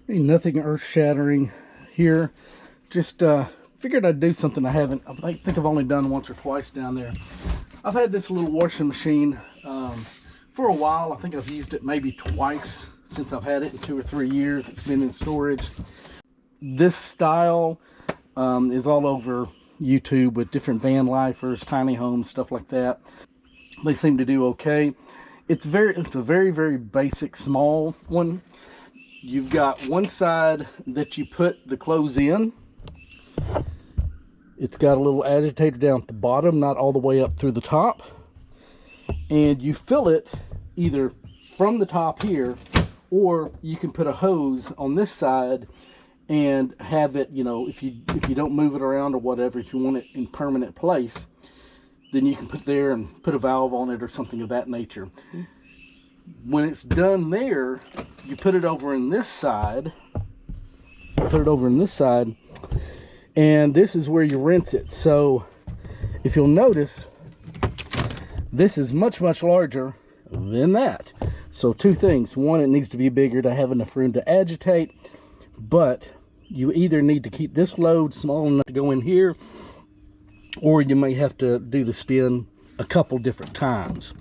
Ain't nothing earth-shattering here. Just figured I'd do something I haven't. I think I've only done once or twice down there. I've had this little washing machine for a while. I think I've used it maybe twice since I've had it in 2 or 3 years. It's been in storage. This style is all over YouTube with different van lifers, tiny homes, stuff like that. They seem to do okay. It's a very, very basic small one. You've got one side that you put the clothes in. It's got a little agitator down at the bottom, not all the way up through the top. And you fill it either from the top here, or you can put a hose on this side and have it, you know, if you don't move it around or whatever, if you want it in permanent place, then you can put there and put a valve on it or something of that nature. When it's done there, you put it over in this side. And this is where you rinse it. So if you'll notice, this is much, much larger than that. So two things. One, it needs to be bigger to have enough room to agitate, but you either need to keep this load small enough to go in here, or you may have to do the spin a couple different times.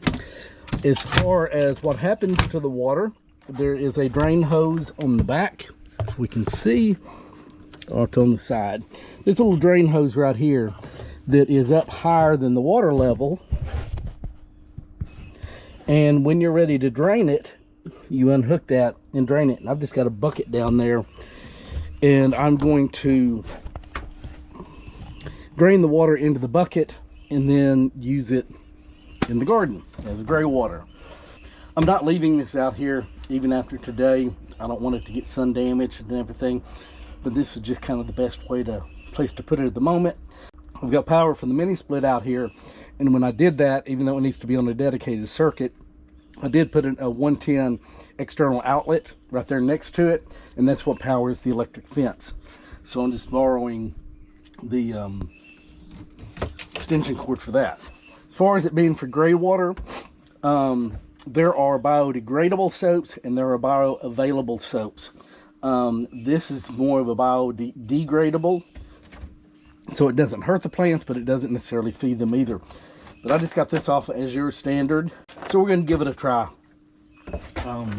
As far as what happens to the water, there is a drain hose on the back, if we can see, or it's on the side. There's a little drain hose right here that is up higher than the water level, and when you're ready to drain it, you unhook that and drain it. And I've just got a bucket down there, and I'm going to drain the water into the bucket and then use it in the garden as a gray water. I'm not leaving this out here even after today. I don't want it to get sun damaged and everything, but this is just kind of the best place to put it at the moment. I've got power from the mini split out here, and when I did that, even though it needs to be on a dedicated circuit, I did put a 110 external outlet right there next to it, and that's what powers the electric fence. So I'm just borrowing the extension cord for that. As far as it being for gray water, there are biodegradable soaps and there are bioavailable soaps. This is more of a biodegradable, so it doesn't hurt the plants, but it doesn't necessarily feed them either. But I just got this off of Azure Standard, so we're going to give it a try. I've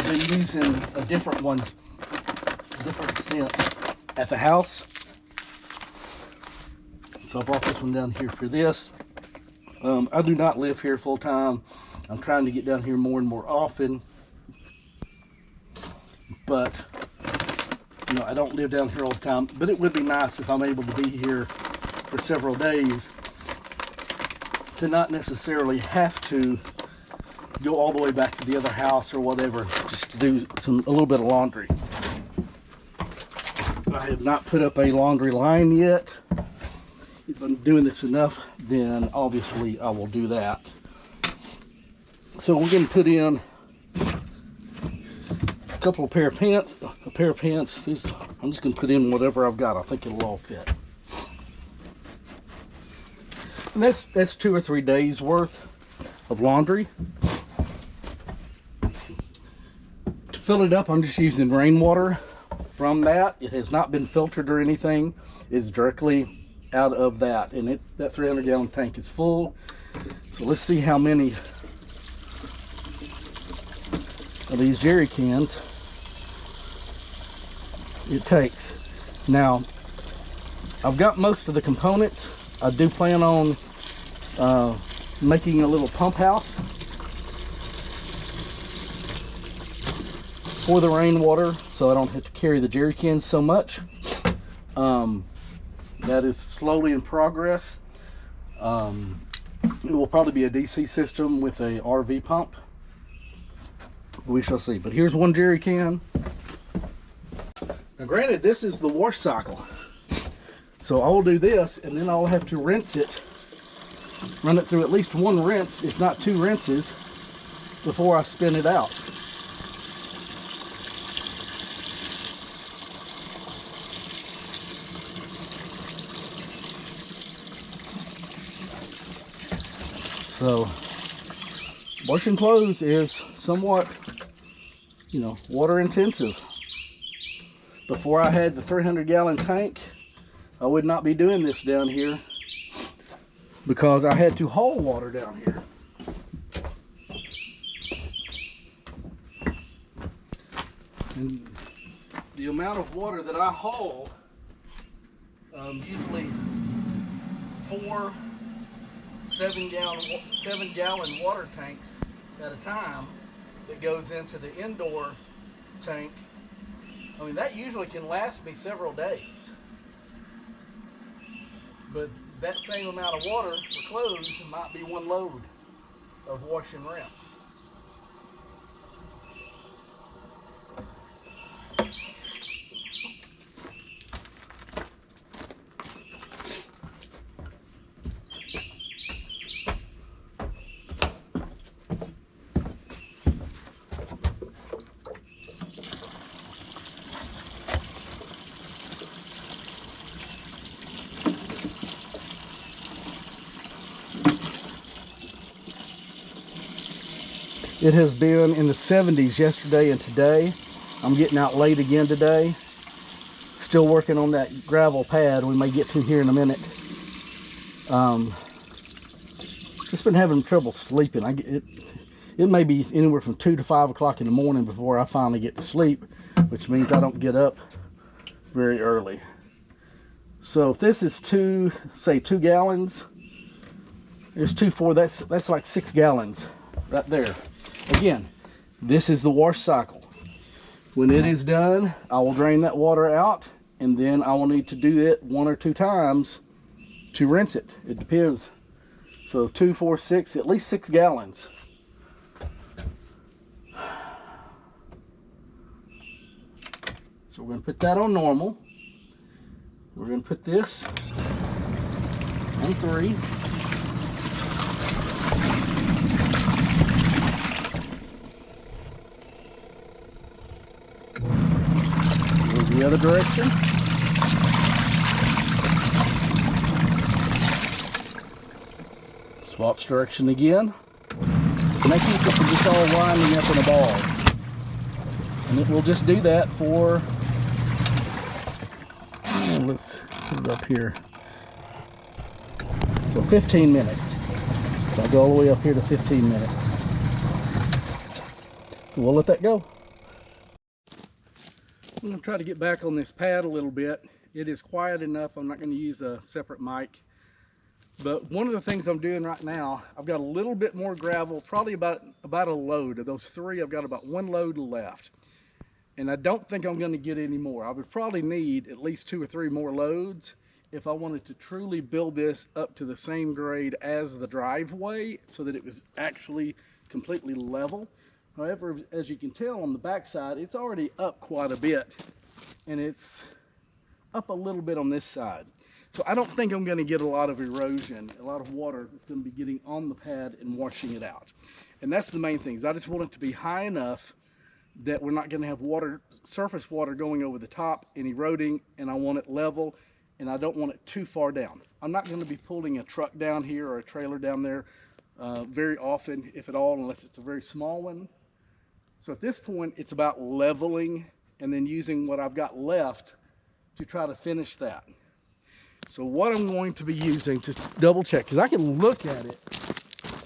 been using a different one, a different scent at the house. So I brought this one down here for this. I do not live here full time. I'm trying to get down here more and more often, but you know, I don't live down here all the time. But it would be nice if I'm able to be here for several days to not necessarily have to go all the way back to the other house or whatever, just to do a little bit of laundry. I have not put up a laundry line yet. If I'm doing this enough, then obviously I will do that. So we're going to put in a couple of pair of pants, a pair of pants. These, I'm just going to put in whatever I've got. I think it'll all fit. And that's 2 or 3 days worth of laundry. To fill it up, I'm just using rainwater from that. It has not been filtered or anything. It's directly out of that, and that 300-gallon tank is full. So let's see how many of these jerry cans it takes. Now, I've got most of the components. I do plan on making a little pump house for the rainwater, so I don't have to carry the jerry cans so much. That is slowly in progress. It will probably be a DC system with a RV pump. We shall see. But here's one jerry can. Now granted, this is the wash cycle. So I'll do this, and then I'll have to rinse it, run it through at least one rinse, if not 2 rinses, before I spin it out. So washing clothes is somewhat you know, water intensive. Before I had the 300-gallon tank, I would not be doing this down here because I had to haul water down here. And the amount of water that I haul, usually 4 7-gallon water tanks at a time that goes into the indoor tank. I mean, that usually can last me several days. But that same amount of water for clothes might be one load of wash and rinse. It has been in the 70s yesterday and today. I'm getting out late again today. Still working on that gravel pad we may get to here in a minute. Just been having trouble sleeping. It may be anywhere from 2 to 5 o'clock in the morning before I finally get to sleep, which means I don't get up very early. So if this is say 2 gallons, it's 2, 4, that's like 6 gallons right there. Again, this is the wash cycle. When it is done, I will drain that water out, and then I will need to do it 1 or 2 times to rinse it. It depends. So 2, 4, 6, at least 6 gallons. So we're going to put that on normal. We're going to put this on 3. The other direction. Swaps direction again. And that keeps it from just all winding up in a ball. And it will just do that for, let's put it up here. So 15 minutes. So I'll go all the way up here to 15 minutes. So we'll let that go. I'm going to try to get back on this pad a little bit. It is quiet enough. I'm not going to use a separate mic. But one of the things I'm doing right now, I've got a little bit more gravel, probably about a load. Of those 3, I've got about 1 load left. And I don't think I'm going to get any more. I would probably need at least 2 or 3 more loads if I wanted to truly build this up to the same grade as the driveway so that it was actually completely level. However, as you can tell on the backside, it's already up quite a bit, and it's up a little bit on this side. So I don't think I'm going to get a lot of erosion, a lot of water that's going to be getting on the pad and washing it out. And that's the main thing, is I just want it to be high enough that we're not going to have water, surface water going over the top and eroding, and I want it level, and I don't want it too far down. I'm not going to be pulling a truck down here or a trailer down there very often, if at all, unless it's a very small one. So at this point, it's about leveling and then using what I've got left to try to finish that. So what I'm going to be using, just double check, because I can look at it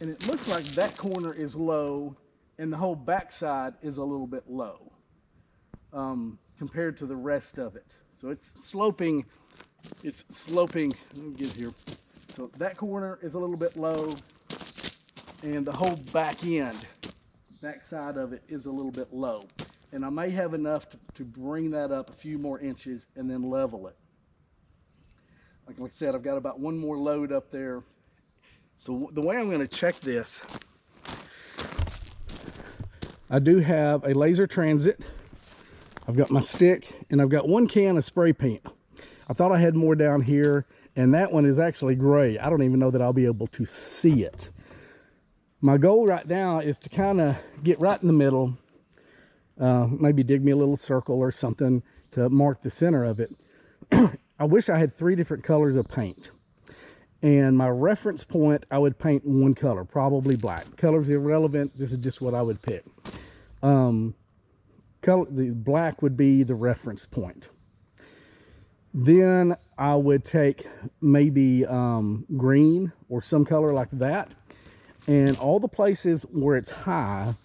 and it looks like that corner is low and the whole backside is a little bit low compared to the rest of it. So it's sloping, let me get here. So that corner is a little bit low and the whole back side of it is a little bit low, and I may have enough to bring that up a few more inches and then level it. Like I said, I've got about 1 more load up there. So the way I'm going to check this, I do have a laser transit, I've got my stick, and I've got 1 can of spray paint. I thought I had more down here, and that one is actually gray. I don't even know that I'll be able to see it. My goal right now is to kind of get right in the middle, maybe dig me a little circle or something to mark the center of it. I wish I had 3 different colors of paint. And my reference point, I would paint 1 color, probably black. Color's irrelevant, this is just what I would pick. the black would be the reference point. Then I would take maybe green or some color like that, and all the places where it's high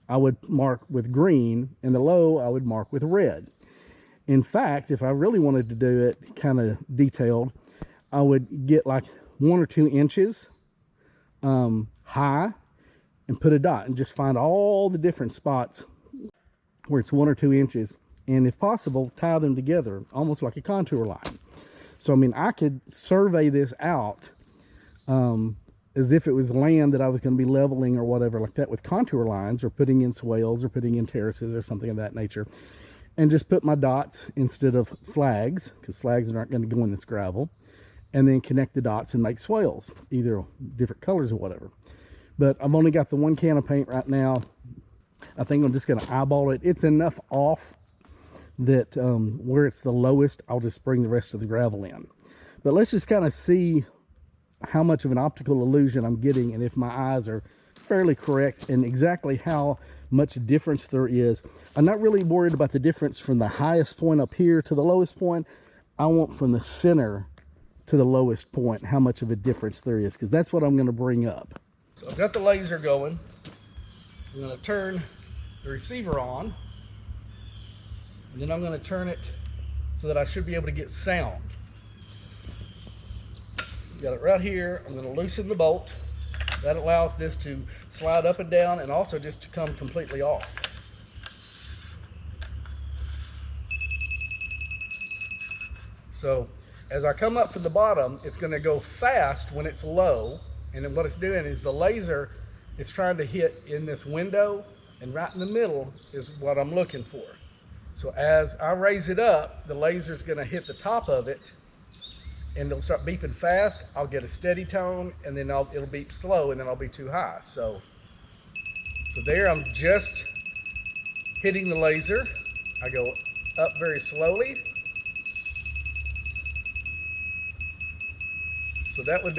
I would mark with green, and the low I would mark with red. In fact, if I really wanted to do it kind of detailed, I would get like 1 or 2 inches high and put a dot and just find all the different spots where it's 1 or 2 inches, and if possible tie them together almost like a contour line. So I mean, I could survey this out as if it was land that I was going to be leveling or whatever like that, with contour lines or putting in swales or putting in terraces or something of that nature, and just put my dots instead of flags, because flags aren't going to go in this gravel, and then connect the dots and make swales, either different colors or whatever. But I've only got the 1 can of paint right now. I think I'm just going to eyeball it. It's enough off that where it's the lowest, I'll just bring the rest of the gravel in. But let's just kind of see how much of an optical illusion I'm getting, and if my eyes are fairly correct, and exactly how much difference there is. I'm not really worried about the difference from the highest point up here to the lowest point. I want from the center to the lowest point how much of a difference there is, because that's what I'm going to bring up. So I've got the laser going. I'm going to turn the receiver on, and then I'm going to turn it so that I should be able to get sound. Got it right here. I'm going to loosen the bolt. That allows this to slide up and down, and also just to come completely off. So as I come up from the bottom, it's going to go fast when it's low, and then what it's doing is the laser is trying to hit in this window, and right in the middle is what I'm looking for. So as I raise it up, the laser is going to hit the top of it, and it'll start beeping fast. I'll get a steady tone, and then it'll beep slow, and then I'll be too high. So there I'm just hitting the laser. I go up very slowly. So that would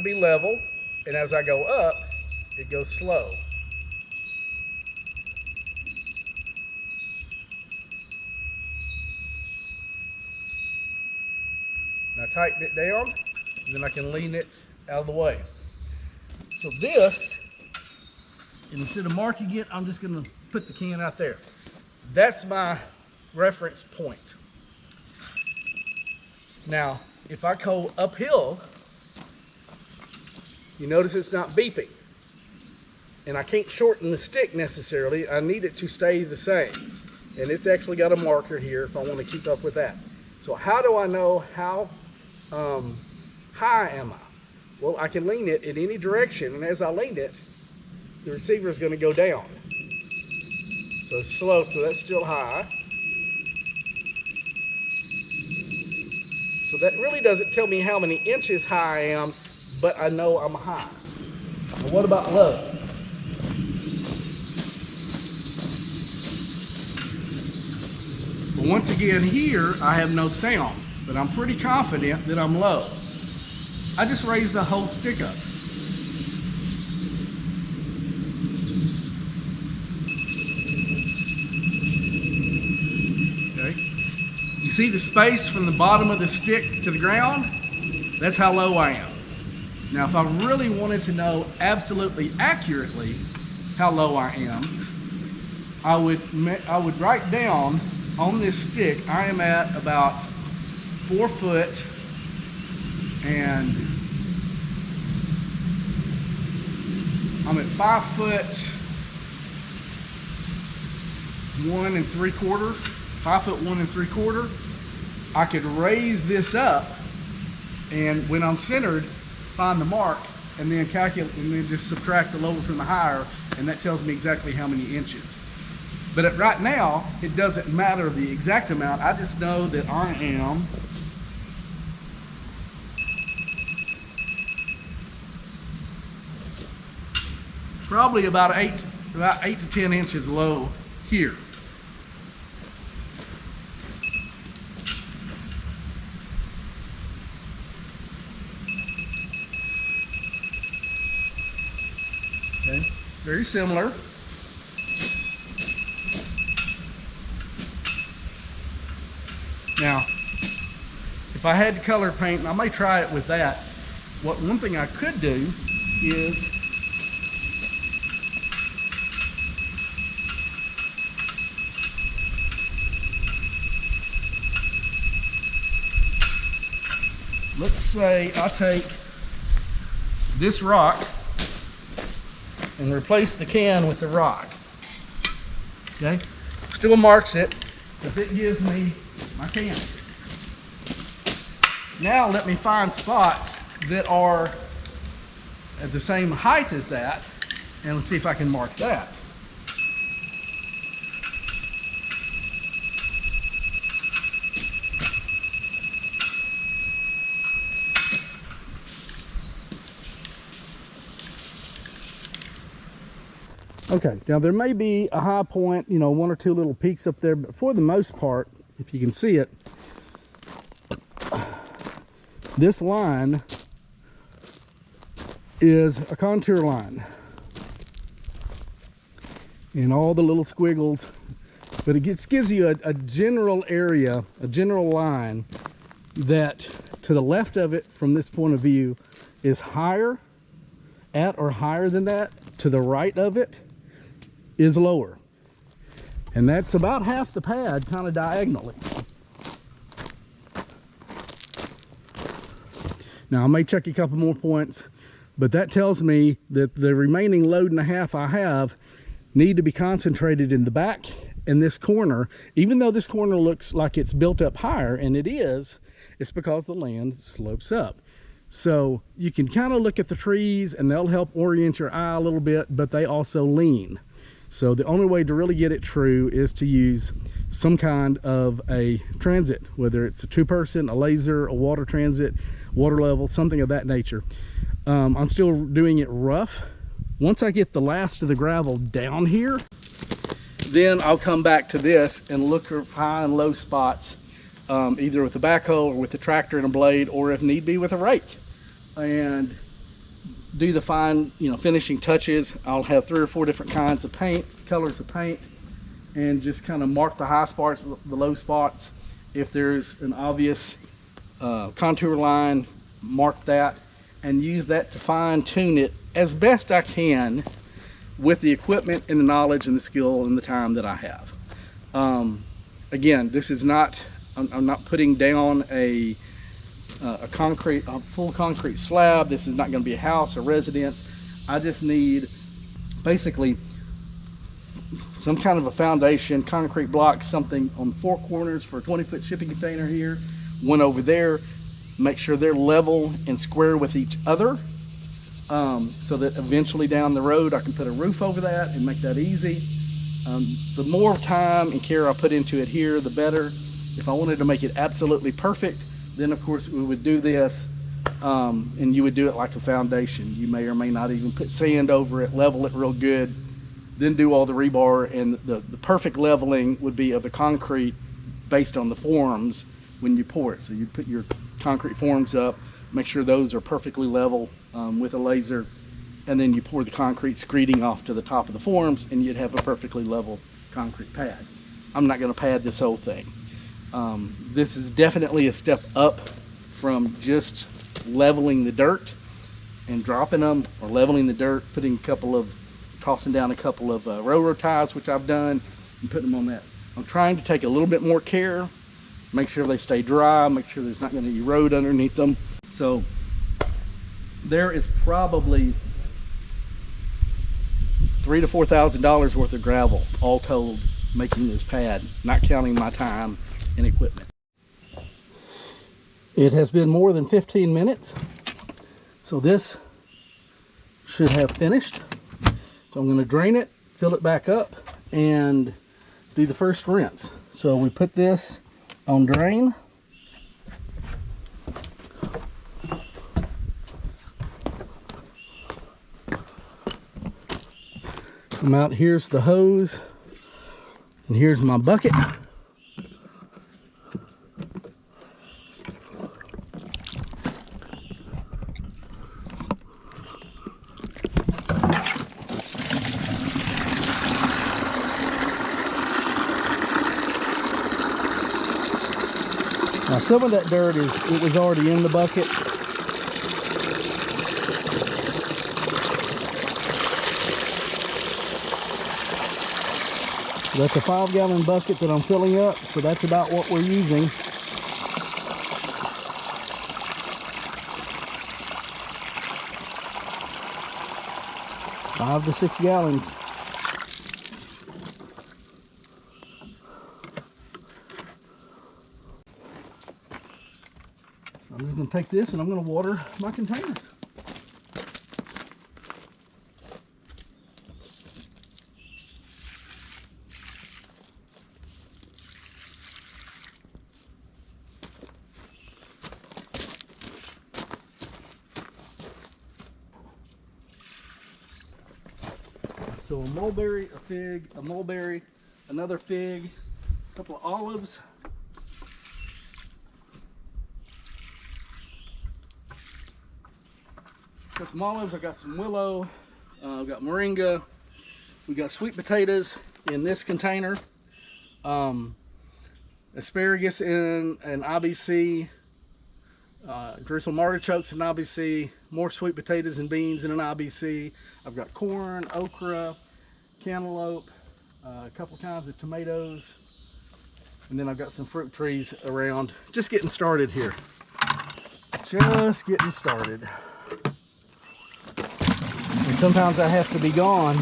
be level, and as I go up, it goes slow. And I tighten it down, and then I can lean it out of the way. So this, instead of marking it, I'm just going to put the can out there. That's my reference point. Now, if I go uphill, you notice it's not beeping. And I can't shorten the stick necessarily. I need it to stay the same. And it's actually got a marker here if I want to keep up with that. So how do I know how high am I? Well, I can lean it in any direction, and as I lean it, the receiver is going to go down. So it's slow, so that's still high. So that really doesn't tell me how many inches high I am, but I know I'm high. Now what about low? Well, once again here, I have no sound, but I'm pretty confident that I'm low. I just raised the whole stick up. Okay. You see the space from the bottom of the stick to the ground? That's how low I am. Now, if I really wanted to know absolutely accurately how low I am, I would write down on this stick, I am at about 4 foot and I'm at 5 foot 1 3/4, 5 foot 1 3/4. I could raise this up, and when I'm centered, find the mark, and then calculate, and then just subtract the lower from the higher, and that tells me exactly how many inches. But right now, it doesn't matter the exact amount. I just know that I am probably about 8 to 10 inches low here. Okay, very similar. Now, if I had to color paint, and I may try it with that, one thing I could do is let's say I take this rock and replace the can with the rock. Okay? Still marks it, but it gives me my can. Now let me find spots that are at the same height as that, and let's see if I can mark that. Okay, now there may be a high point, you know, one or two little peaks up there, but for the most part, if you can see it, this line is a contour line. And all the little squiggles, but it gives you a general area, a general line that to the left of it from this point of view is higher, at or higher than that. To the right of it is lower. And that's about half the pad, kind of diagonally. Now I may check a couple more points, but that tells me that the remaining load and a half I have need to be concentrated in the back and this corner. Even though this corner looks like it's built up higher, and it is, it's because the land slopes up. So you can kind of look at the trees and they'll help orient your eye a little bit, but they also lean. So the only way to really get it true is to use some kind of a transit, whether it's a two-person, a laser, a water transit, water level, something of that nature. I'm still doing it rough. Once I get the last of the gravel down here, then I'll come back to this and look for high and low spots, either with the backhoe or with the tractor and a blade, or if need be with a rake, and do the fine, you know, finishing touches. I'll have 3 or 4 different kinds of paint, colors of paint, and just kind of mark the high spots, the low spots. If there's an obvious contour line, mark that, and use that to fine tune it as best I can with the equipment and the knowledge and the skill and the time that I have. Again, this is not, I'm not putting down a full concrete slab. This is not going to be a house or residence. I just need basically some kind of a foundation, concrete block, something on 4 corners for a 20-foot shipping container here, one over there. Make sure they're level and square with each other, so that eventually down the road I can put a roof over that and make that easy. The more time and care I put into it here, the better. If I wanted to make it absolutely perfect, then of course we would do this, and you would do it like a foundation. You may or may not even put sand over it, level it real good, then do all the rebar, and the perfect leveling would be of the concrete based on the forms when you pour it. So you put your concrete forms up, make sure those are perfectly level with a laser, and then you pour the concrete screeding off to the top of the forms, and you'd have a perfectly level concrete pad. I'm not going to pad this whole thing. This is definitely a step up from just leveling the dirt and dropping them, or leveling the dirt, tossing down a couple of railroad ties, which I've done, and putting them on that. I'm trying to take a little bit more care, make sure they stay dry, make sure there's not going to erode underneath them. So there is probably $3,000 to $4,000 worth of gravel all told making this pad, not counting my time and equipment. It has been more than 15 minutes, so this should have finished. So I'm going to drain it, fill it back up, and do the first rinse. So we put this on drain. Come out, here's the hose, and here's my bucket. Now some of that dirt it was already in the bucket. That's a 5-gallon bucket that I'm filling up, so that's about what we're using. 5 to 6 gallons. So I'm just going to take this and I'm going to water my containers. So a mulberry, a fig, a mulberry, another fig, a couple of olives. Got some olives, I got some willow, I've got moringa, we got sweet potatoes in this container, asparagus in an IBC, Jerusalem artichokes in an IBC, more sweet potatoes and beans in an IBC. I've got corn, okra, cantaloupe, a couple kinds of tomatoes, and then I've got some fruit trees around. Just getting started here. Just getting started. And sometimes I have to be gone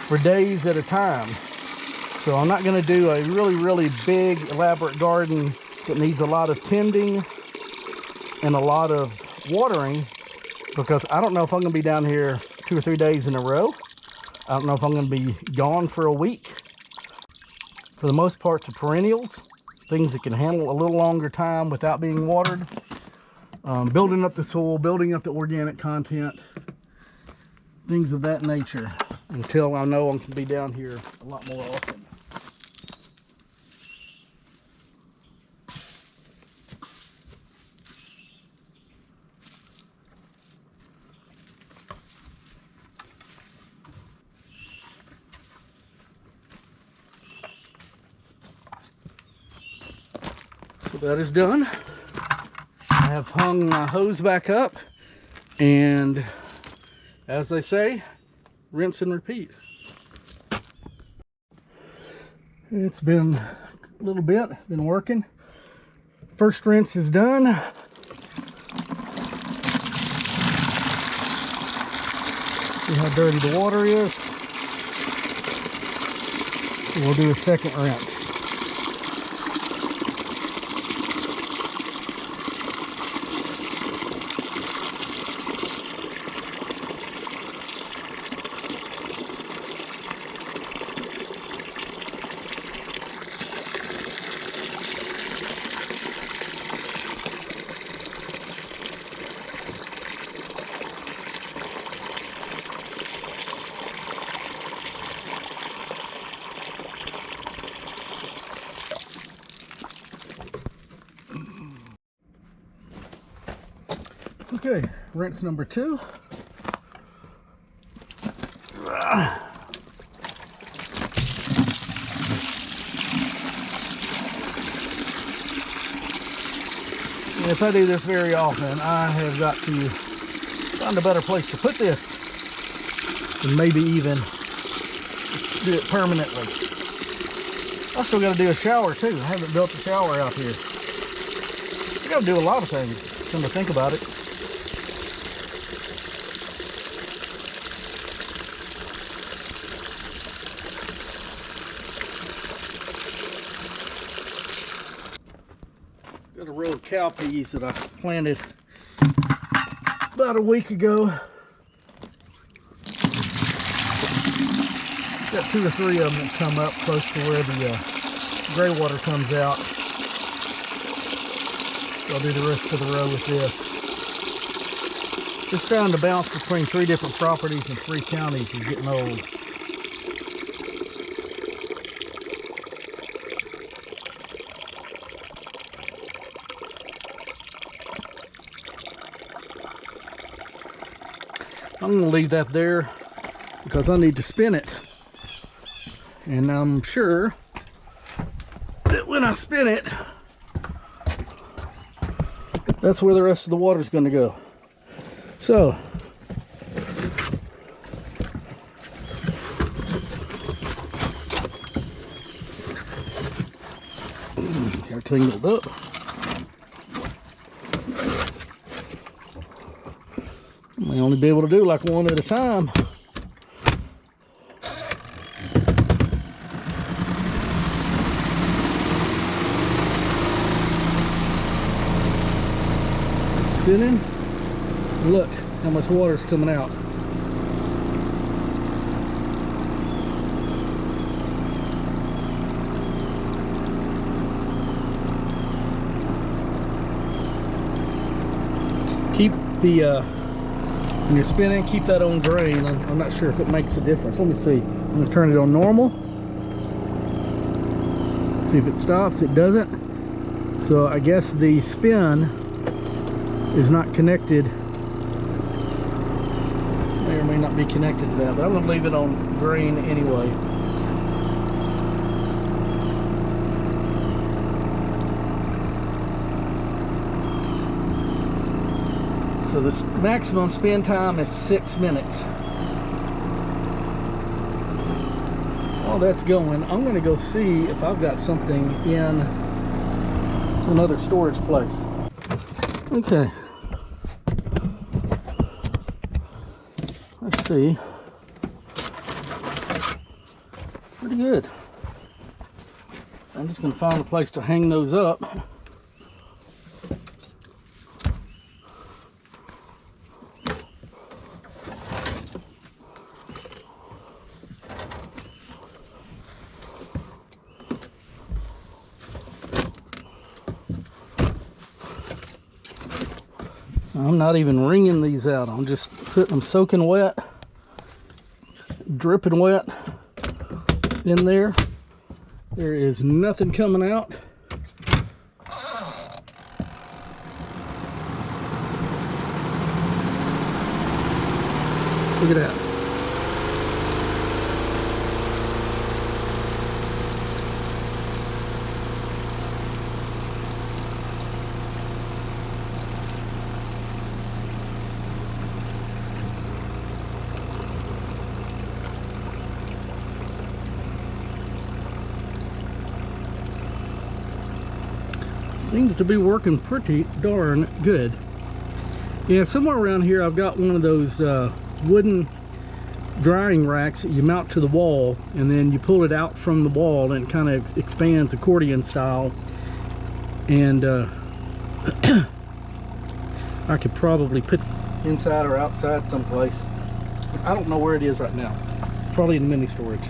for days at a time. So I'm not going to do a really big elaborate garden that needs a lot of tending and a lot of watering, because I don't know if I'm going to be down here 2 or 3 days in a row. I don't know if I'm going to be gone for a week. For the most part, the perennials, things that can handle a little longer time without being watered, building up the soil, building up the organic content, things of that nature, until I know I'm going to be down here a lot more often. So that is done. I have hung my hose back up, and as they say, rinse and repeat. It's been a little bit, been working. First rinse is done. See how dirty the water is. We'll do a second rinse. Okay, rinse number 2. If I do this very often, I have got to find a better place to put this, and maybe even do it permanently. I still got to do a shower too. I haven't built a shower out here. I got to do a lot of things, come to think about it. Got a row of cow peas that I planted about a week ago. Got 2 or 3 of them that come up close to where the gray water comes out. So I'll do the rest of the row with this. Just trying to bounce between 3 different properties and 3 counties is getting old. I'm going to leave that there because I need to spin it. And I'm sure that when I spin it, that's where the rest of the water is going to go. So they're tangled up. May only be able to do like one at a time. Spinning. Look how much water is coming out. Keep the when you're spinning, keep that on drain. I'm not sure if it makes a difference. Let me see. I'm going to turn it on normal. See if it stops. It doesn't. So I guess the spin is not connected. May or may not be connected to that, but I'm going to leave it on drain anyway. So this maximum spin time is 6 minutes. While that's going, I'm going to go see if I've got something in another storage place. Okay. Let's see. Pretty good. I'm just going to find a place to hang those up. I'm not even wringing these out. I'm just putting them soaking wet, dripping wet in there. There is nothing coming out. Look at that. Seems to be working pretty darn good. Yeah, somewhere around here I've got one of those wooden drying racks that you mount to the wall, and then you pull it out from the wall and it kind of expands accordion style. And I could probably put inside or outside someplace. I don't know where it is right now. It's probably in mini storage.